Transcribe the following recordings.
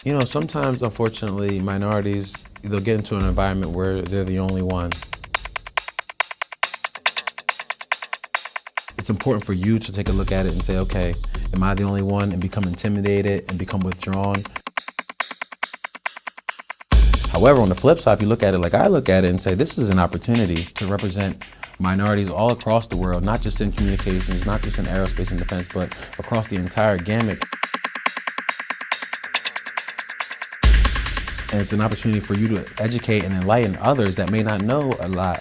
You know, sometimes, unfortunately, minorities, they'll get into an environment where they're the only one. It's important for you to take a look at it and say, okay, am I the only one, and become intimidated and become withdrawn. However, on the flip side, if you look at it like I look at it and say, this is an opportunity to represent minorities all across the world, not just in communications, not just in aerospace and defense, but across the entire gamut. And it's an opportunity for you to educate and enlighten others that may not know a lot.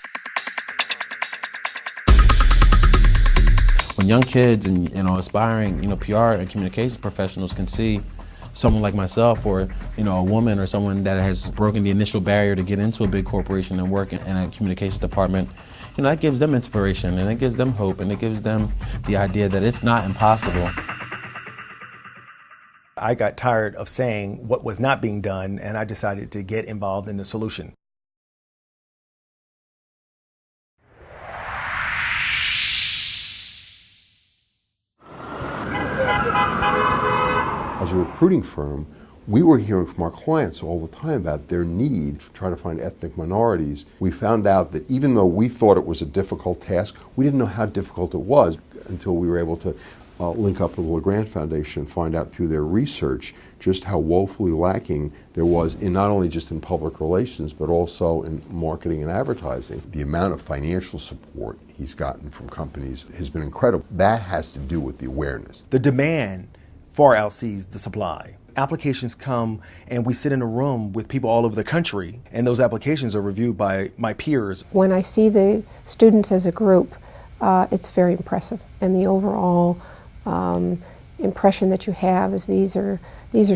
When young kids and aspiring PR and communications professionals can see someone like myself, or a woman or someone that has broken the initial barrier to get into a big corporation and work in a communications department, that gives them inspiration, and it gives them hope, and it gives them the idea that it's not impossible. I got tired of saying what was not being done, and I decided to get involved in the solution. As a recruiting firm, we were hearing from our clients all the time about their need to try to find ethnic minorities. We found out that even though we thought it was a difficult task, we didn't know how difficult it was until we were able to link up with the LAGRANT Foundation and find out through their research just how woefully lacking there was in not only just in public relations, but also in marketing and advertising. The amount of financial support he's gotten from companies has been incredible. That has to do with the awareness. The demand far outsees the supply. Applications come and we sit in a room with people all over the country, and those applications are reviewed by my peers. When I see the students as a group, it's very impressive, and the overall impression that you have is these are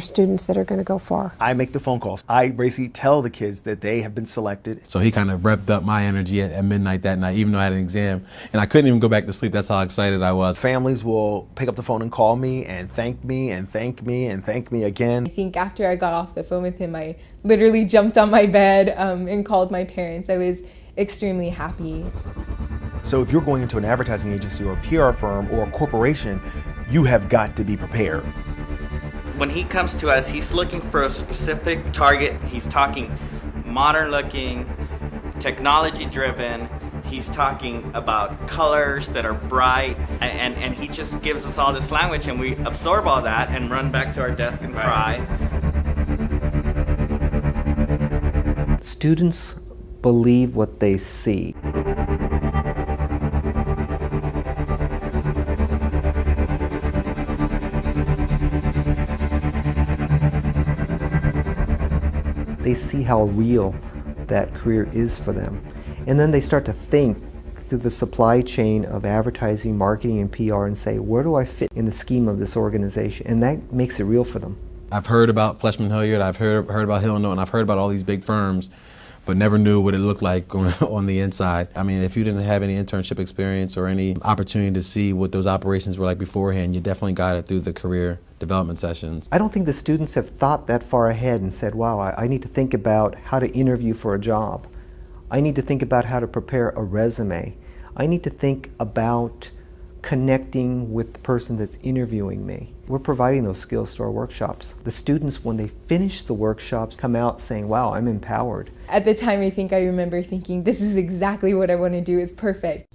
students that are going to go far. I make the phone calls. I basically tell the kids that they have been selected. So he kind of revved up my energy at midnight that night, even though I had an exam, and I couldn't even go back to sleep. That's how excited I was. Families will pick up the phone and call me and thank me and thank me and thank me again. I think after I got off the phone with him, I literally jumped on my bed and called my parents. I was extremely happy. So if you're going into an advertising agency or a PR firm or a corporation, you have got to be prepared. When he comes to us, he's looking for a specific target. He's talking modern looking, technology driven. He's talking about colors that are bright, and he just gives us all this language, and we absorb all that and run back to our desk and cry. Students believe what they see. They see how real that career is for them. And then they start to think through the supply chain of advertising, marketing, and PR and say, where do I fit in the scheme of this organization? And that makes it real for them. I've heard about Fleshman Hilliard, I've heard about Hill & Knowlton, I've heard about all these big firms, but never knew what it looked like on the inside. I mean, if you didn't have any internship experience or any opportunity to see what those operations were like beforehand, you definitely got it through the career development sessions. I don't think the students have thought that far ahead and said, wow, I need to think about how to interview for a job. I need to think about how to prepare a resume. I need to think about connecting with the person that's interviewing me. We're providing those skills to our workshops. The students, when they finish the workshops, come out saying, wow, I'm empowered. At the time, I remember thinking, this is exactly what I want to do. It's perfect.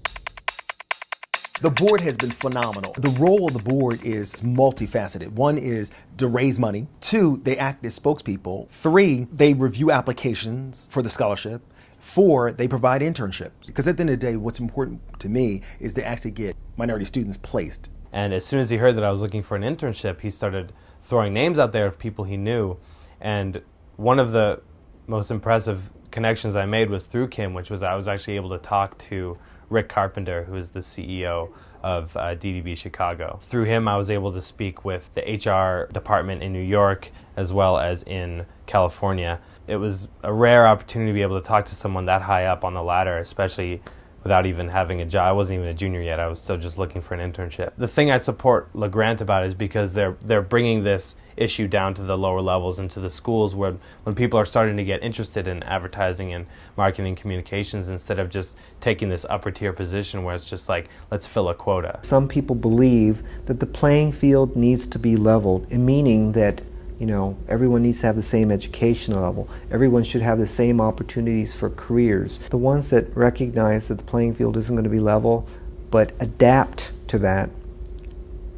The board has been phenomenal. The role of the board is multifaceted. One is to raise money. Two, they act as spokespeople. Three, they review applications for the scholarship. Four, they provide internships. Because at the end of the day, what's important to me is to actually get minority students placed. And as soon as he heard that I was looking for an internship, he started throwing names out there of people he knew. And one of the most impressive connections I made was through Kim, which was I was actually able to talk to Rick Carpenter, who is the CEO of DDB Chicago. Through him, I was able to speak with the HR department in New York as well as in California. It was a rare opportunity to be able to talk to someone that high up on the ladder, especially without even having a job. I wasn't even a junior yet. I was still just looking for an internship. The thing I support LAGRANT about is because they're bringing this issue down to the lower levels and to the schools where when people are starting to get interested in advertising and marketing communications instead of just taking this upper tier position where it's just like, let's fill a quota. Some people believe that the playing field needs to be leveled, meaning that You know, everyone needs to have the same education level. Everyone should have the same opportunities for careers. The ones that recognize that the playing field isn't going to be level, but adapt to that,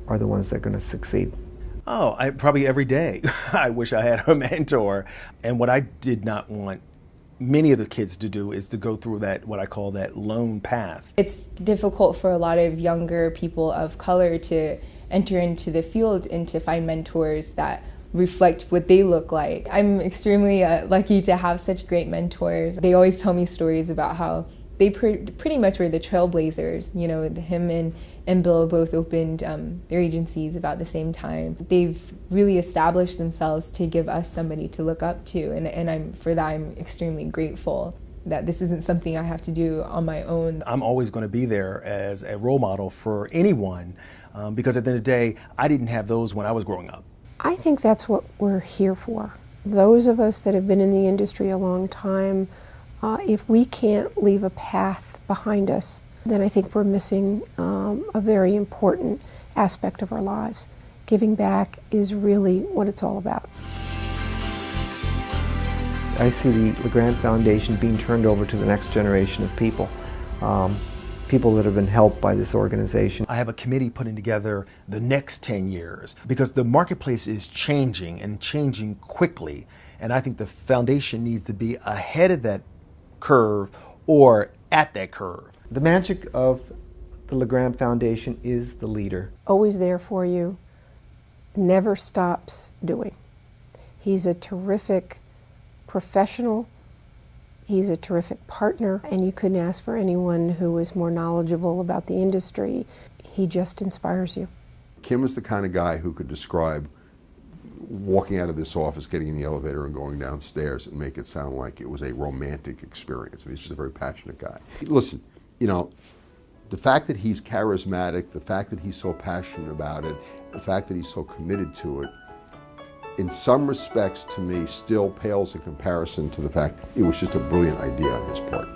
are the ones that are going to succeed. Oh, probably every day. I wish I had a mentor. And what I did not want many of the kids to do is to go through that, what I call that lone path. It's difficult for a lot of younger people of color to enter into the field and to find mentors that reflect what they look like. I'm extremely lucky to have such great mentors. They always tell me stories about how they pretty much were the trailblazers. You know, him and Bill both opened their agencies about the same time. They've really established themselves to give us somebody to look up to, and for that I'm extremely grateful that this isn't something I have to do on my own. I'm always going to be there as a role model for anyone because at the end of the day, I didn't have those when I was growing up. I think that's what we're here for. Those of us that have been in the industry a long time, if we can't leave a path behind us, then I think we're missing a very important aspect of our lives. Giving back is really what it's all about. I see the LAGRANT Foundation being turned over to the next generation of people. People that have been helped by this organization. I have a committee putting together the next 10 years because the marketplace is changing and changing quickly. And I think the foundation needs to be ahead of that curve or at that curve. The magic of the LAGRANT Foundation is the leader. Always there for you, never stops doing. He's a terrific professional. He's a terrific partner, and you couldn't ask for anyone who was more knowledgeable about the industry. He just inspires you. Kim is the kind of guy who could describe walking out of this office, getting in the elevator and going downstairs and make it sound like it was a romantic experience. I mean, he's just a very passionate guy. Listen, you know, the fact that he's charismatic, the fact that he's so passionate about it, the fact that he's so committed to it, in some respects, to me, still pales in comparison to the fact it was just a brilliant idea on his part.